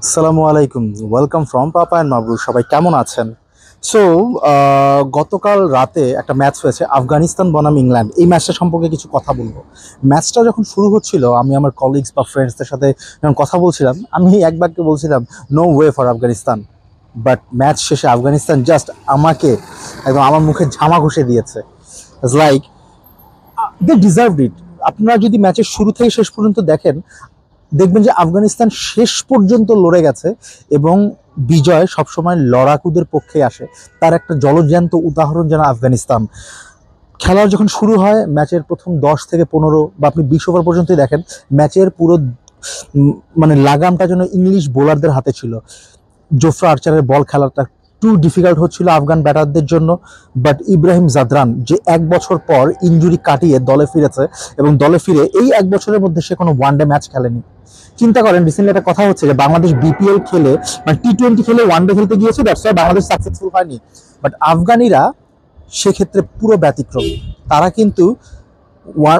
আসসালামু আলাইকুম, welcome from papa and মাবরুর। সবাই কেমন আছেন? সো গতকাল রাতে একটা ম্যাচ হয়েছে আফগানিস্তান বনাম ইংল্যান্ড। এই ম্যাচটা সম্পর্কে কিছু কথা বলবো। ম্যাচটা যখন শুরু হচ্ছিল, আমি আমার কলিগস বা ফ্রেন্ডসদের সাথে যখন কথা বলছিলাম, আমি এক বাক্যে বলছিলাম no way for Afghanistan. But match শেষে আফগানিস্তান জাস্ট আমাকে একদম আমার মুখে ঝামা ঘষে দিয়েছে। ইটস লাইক দে ডিজার্ভড ইট। আপনারা যদি ম্যাচের শুরু থেকে শেষ পর্যন্ত দেখেন, দেখবেন যে আফগানিস্তান শেষ পর্যন্ত লড়ে গেছে এবং বিজয় সবসময় লড়াকুদের পক্ষে আসে। তার একটা জলজ্যান্ত উদাহরণ যেন আফগানিস্তান। খেলার যখন শুরু হয়, ম্যাচের প্রথম 10 থেকে 15 বা আপনি 20 ওভার পর্যন্তই দেখেন, ম্যাচের পুরো মানে লাগামটা যেন ইংলিশ বোলারদের হাতে ছিল। জোফরা আর্চারের বল খেলাটা টু ডিফিকাল্ট হচ্ছিল আফগান ব্যাটারদের জন্য। বাট ইব্রাহিম জাদরান যে 1 বছর পর ইনজুরি কাটিয়ে দলে ফিরেছে, এবং দলে ফিরে এই 1 বছরের মধ্যে সে কোনো ওয়ানডে ম্যাচ খেলেনি। চিন্তা করেন, রিসেন্টলি একটা কথা হচ্ছে যে বাংলাদেশ বিপিএল খেলে, মানে টি-20 খেলে ওয়ানডে খেলতে গিয়েছে, দ্যাটস ওয়াই বাংলাদেশ সাকসেসফুল হয়নি। বাট আফগানিরা সেক্ষেত্রে পুরো ব্যতিক্রম। তারা কিন্তু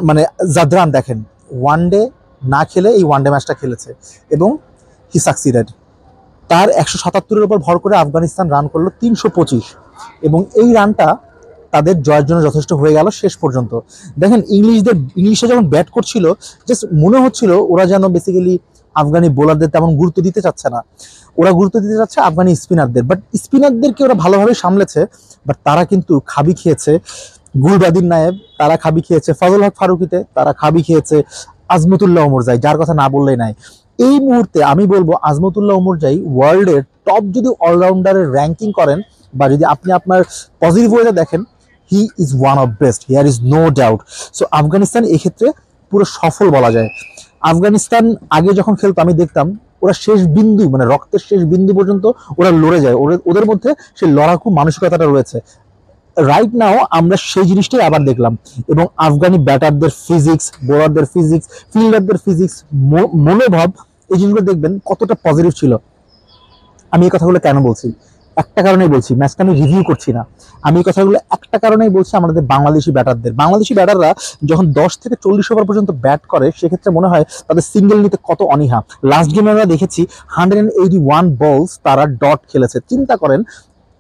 মানে জাদরান দেখেন, ওয়ানডে না খেলে এই ওয়ানডে ম্যাচটা খেলেছে এবং হি সাকসিডেড। তার 177-এর উপর ভর করে আফগানিস্তান রান করলো 325, এবং এই রানটা তাদের জয়ের জন্য যথেষ্ট হয়ে গেল শেষ পর্যন্ত। দেখেন, ইংলিশে যখন ব্যাট করছিল, জাস্ট মনে হচ্ছিল ওরা যেন বেসিক্যালি আফগানি বোলারদের তেমন গুরুত্ব দিতে চাচ্ছে না, ওরা গুরুত্ব দিতে চাচ্ছে আফগানি স্পিনারদের। বাট স্পিনারদেরকে ওরা ভালোভাবে সামলেছে। বাট তারা কিন্তু খাবি খেয়েছে গুলবাদিন নায়েব, তারা খাবি খেয়েছে ফজল হক ফারুকিতে, তারা খাবি খেয়েছে আজমতুল্লাহ ওমরজাই, যার কথা না বললেই নাই। এই মুহূর্তে আমি বলবো আজমতুল্লাহ ওমরজাই ওয়ার্ল্ডের টপ যদি অলরাউন্ডারের র্যাঙ্কিং করেন, বা যদি আপনি আপনার পজিটিভ ওয়েতে দেখেন, he is one of best, here is no doubt. So Afghanistan এক্ষেত্রে পুরো সফল বলা যায়। আফগানিস্তান আগে যখন খেলতো, আমি দেখতাম ওরা শেষ বিন্দু, মানে রক্তের শেষ বিন্দু পর্যন্ত ওরা লড়ে যায়, ওদের মধ্যে সেই লড়াকু মানসিকতাটা রয়েছে। রাইট নাও আমরা সেই জিনিসটাই আবার দেখলাম। এবং আফগানি ব্যাটারদের ফিজিক্স, বোলারদের ফিজিক্স, ফিল্ডারদের ফিজিক্স, মনোভাব, এই জিনিসগুলো দেখবেন কতটা পজিটিভ ছিল। আমি এই কথাগুলো কেন বলছি? একটা কারণেই বলছি, ম্যাচটা আমি রিভিউ করছি না। আমি এই কথাগুলো একটা কারণেই বলছি, আমাদের বাংলাদেশি ব্যাটাররা যখন 10 থেকে 40 ওভার পর্যন্ত ব্যাট করে, সেক্ষেত্রে মনে হয় তাদের সিঙ্গেল নিতে কত অনীহা। লাস্ট গেমে আমরা দেখেছি 181 বলস তারা ডট খেলেছে। চিন্তা করেন,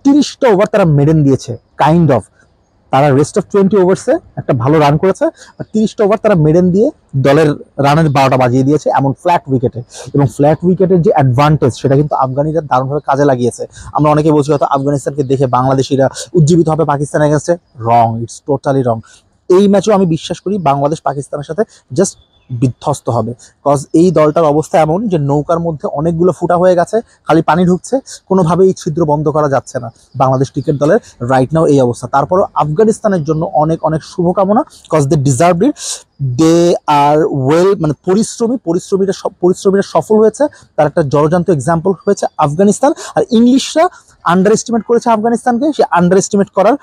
30টা ওভার তারা মেডেন দিয়েছে, কাইন্ড অফ। তারা রেস্ট অফ 20 ওভার্সে একটা ভালো রান করেছে, আর 30টা ওভার তারা মেডেন দিয়ে দলের রানের 12টা বাজিয়ে দিয়েছে, এমন ফ্ল্যাট উইকেটে। এবং ফ্ল্যাট উইকেটের যে অ্যাডভান্টেজ, সেটা কিন্তু আফগানিরা দারুণভাবে কাজে লাগিয়েছে। আমরা অনেকে বলছি হয়তো আফগানিস্তানকে দেখে বাংলাদেশিরা উজ্জীবিত হবে পাকিস্তানের কাছে, রং, ইটস টোটালি রং। এই ম্যাচেও আমি বিশ্বাস করি বাংলাদেশ পাকিস্তানের সাথে জাস্ট বিধ্বস্ত হবে। কজ এই দলটার অবস্থা এমন যে নৌকার মধ্যে অনেকগুলো ফুটা হয়ে গেছে, খালি পানি ঢুকছে, কোনোভাবে এই ছিদ্র বন্ধ করা যাচ্ছে না। বাংলাদেশ ক্রিকেট দলের রাইট নাও এই অবস্থা। তারপরও আফগানিস্তানের জন্য অনেক অনেক শুভকামনা, cause they deserve it. They are well, মানে পরিশ্রমীরা সফল হয়েছে। তার একটা জলজান্ত এক্সাম্পল হয়েছে আফগানিস্তান। আর ইংলিশরা আন্ডার এস্টিমেট করেছে আফগানিস্তানকে, সে আন্ডার এস্টিমেট করার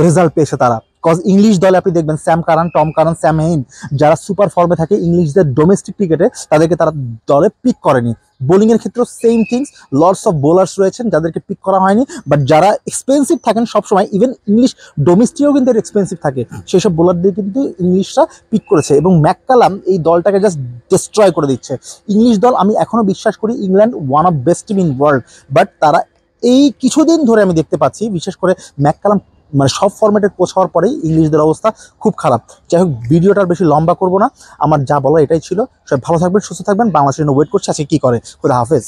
রেজাল্ট পেয়েছে তারা। কজ ইংলিশ দলে আপনি দেখবেন Sam Curran, Tom Curran, Sam Hain, যারা সুপার ফর্মে থাকে ইংলিশদের ডোমেস্টিক ক্রিকেটে, তাদেরকে তারা দলে পিক করেনি। বোলিং এর ক্ষেত্রেও same things, lots of bowlers রয়েছেন যাদেরকে পিক করা হয়নি। বাট যারা এক্সপেন্সিভ থাকেন সবসময়, ইভেন ইংলিশ ডোমেস্টিকও কিন্তু এক্সপেন্সিভ থাকে, সেই সব বোলারদের কিন্তু ইংলিশরা পিক করেছে। এবং ম্যাককালাম এই দলটাকে জাস্ট ডিস্ট্রয় করে দিচ্ছে। ইংলিশ দল, আমি এখনো বিশ্বাস করি England one of best team in world. But তারা এই কিছুদিন ধরে আমি দেখতে পাচ্ছি, বিশেষ করে ম্যাককালাম মানে সব ফরম্যাটের কোচ হওয়ার পরেই ইংলিশদের অবস্থা খুব খারাপ। যাই হোক, ভিডিওটা আর বেশি লম্বা করবো না, আমার যা বলা এটাই ছিল। সবাই ভালো থাকবেন, সুস্থ থাকবেন। বাংলাদেশের জন্য ওয়েট করছে আজকে কি করে। খোদা হাফেজ।